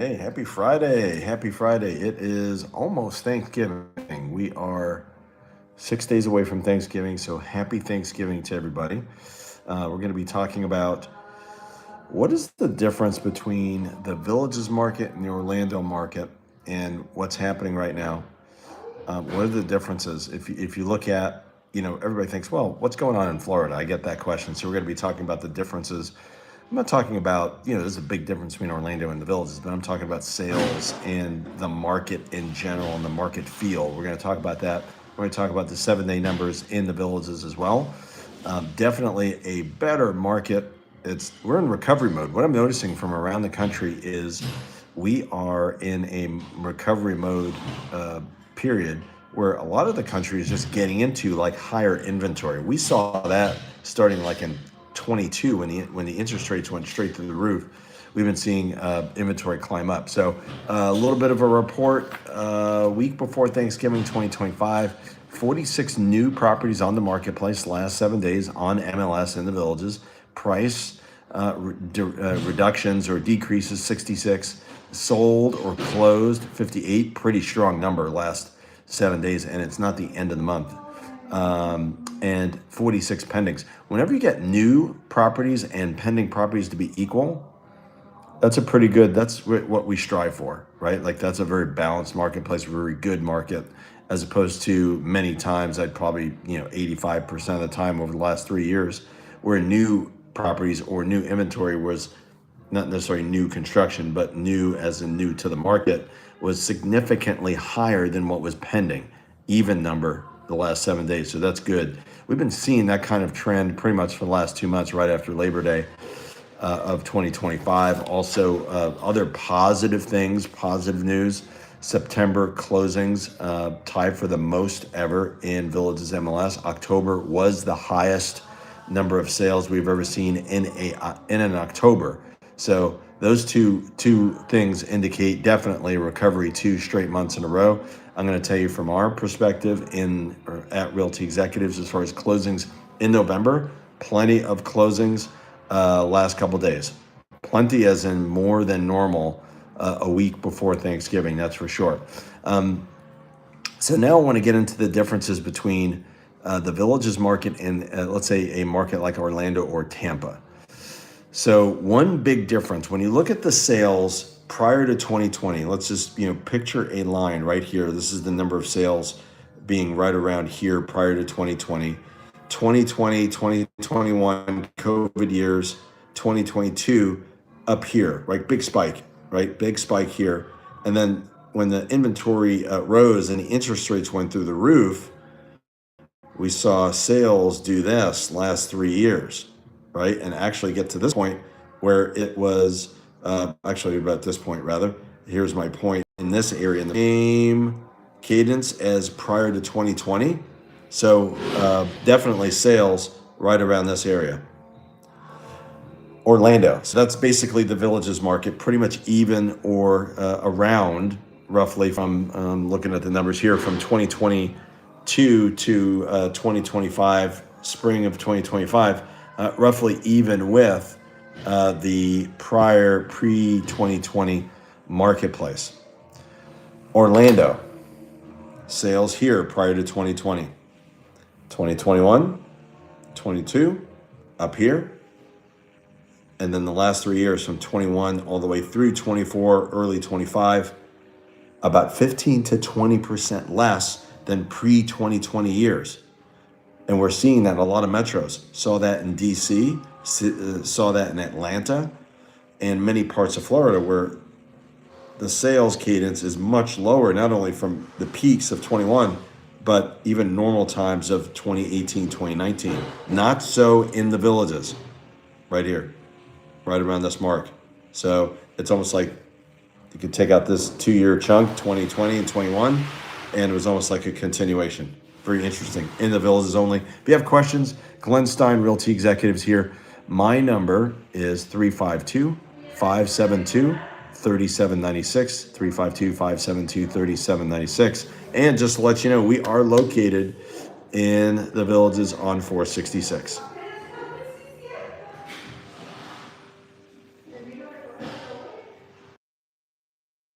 Hey, happy Friday. Happy Friday. It is almost Thanksgiving. We are 6 days away from Thanksgiving, so happy Thanksgiving to everybody. We're going to be talking about what is the difference between the Villages market and the Orlando market and what's happening right now. What are the differences? If you look at, everybody thinks, well, what's going on in Florida? I get that question. So we're going to be talking about the differences. I'm not talking about, there's a big difference between Orlando and the Villages, but I'm talking about sales and the market in general and the market feel. We're going to talk about that. We're going to talk about the 7-day numbers in the Villages as well. Definitely a better market. We're in recovery mode. What I'm noticing from around the country is we are in a recovery mode period where a lot of the country is just getting into like higher inventory. We saw that starting like in 22 when the interest rates went straight through the roof. We've been seeing inventory climb up. So a little bit of a report. Week before Thanksgiving 2025, 46 new properties on the marketplace last 7 days on MLS in the Villages. Price reductions or decreases 66, sold or closed 58. Pretty strong number last 7 days, and it's not the end of the month. And 46 pendings. Whenever you get new properties and pending properties to be equal, that's what we strive for, right? Like that's a very balanced marketplace, very good market, as opposed to many times I'd probably, 85% of the time over the last 3 years, where new properties or new inventory was not necessarily new construction, but new as in new to the market, was significantly higher than what was pending, even number the last 7 days. So that's good. We've been seeing that kind of trend pretty much for the last 2 months, right after Labor Day of 2025. Also, other positive things, positive news. September closings tied for the most ever in Villages MLS. October was the highest number of sales we've ever seen in an October. So those two things indicate definitely recovery 2 straight months in a row. I'm going to tell you from our perspective at Realty Executives, as far as closings in November, plenty of closings last couple days. Plenty as in more than normal a week before Thanksgiving, that's for sure. So now I want to get into the differences between the Villages market and let's say a market like Orlando or Tampa. So one big difference, when you look at the sales prior to 2020, let's just, picture a line right here. This is the number of sales being right around here prior to 2020. 2020, 2021, COVID years, 2022 up here, right? Big spike, right? Big spike here. And then when the inventory rose and the interest rates went through the roof, we saw sales do this last 3 years, right? And actually get to this point where it was actually about this point rather. Here's my point in this area in the same cadence as prior to 2020. So definitely sales right around this area. Orlando. So that's basically the Villages market, pretty much even or around roughly from looking at the numbers here from 2022 to 2025, spring of 2025, roughly even with the prior pre-2020 marketplace. Orlando, sales here prior to 2020. 2021, 22, up here. And then the last 3 years from 21 all the way through 24, early 25, about 15 to 20% less than pre-2020 years. And we're seeing that in a lot of metros. Saw that in DC, saw that in Atlanta, and many parts of Florida where the sales cadence is much lower, not only from the peaks of 21, but even normal times of 2018, 2019. Not so in the Villages, right here, right around this mark. So it's almost like you could take out this 2-year chunk, 2020 and 21, and it was almost like a continuation. Very interesting. In the Villages only. If you have questions, Glenn Stein, Realty Executives here. My number is 352-572-3796, 352-572-3796. And just to let you know, we are located in the Villages on 466.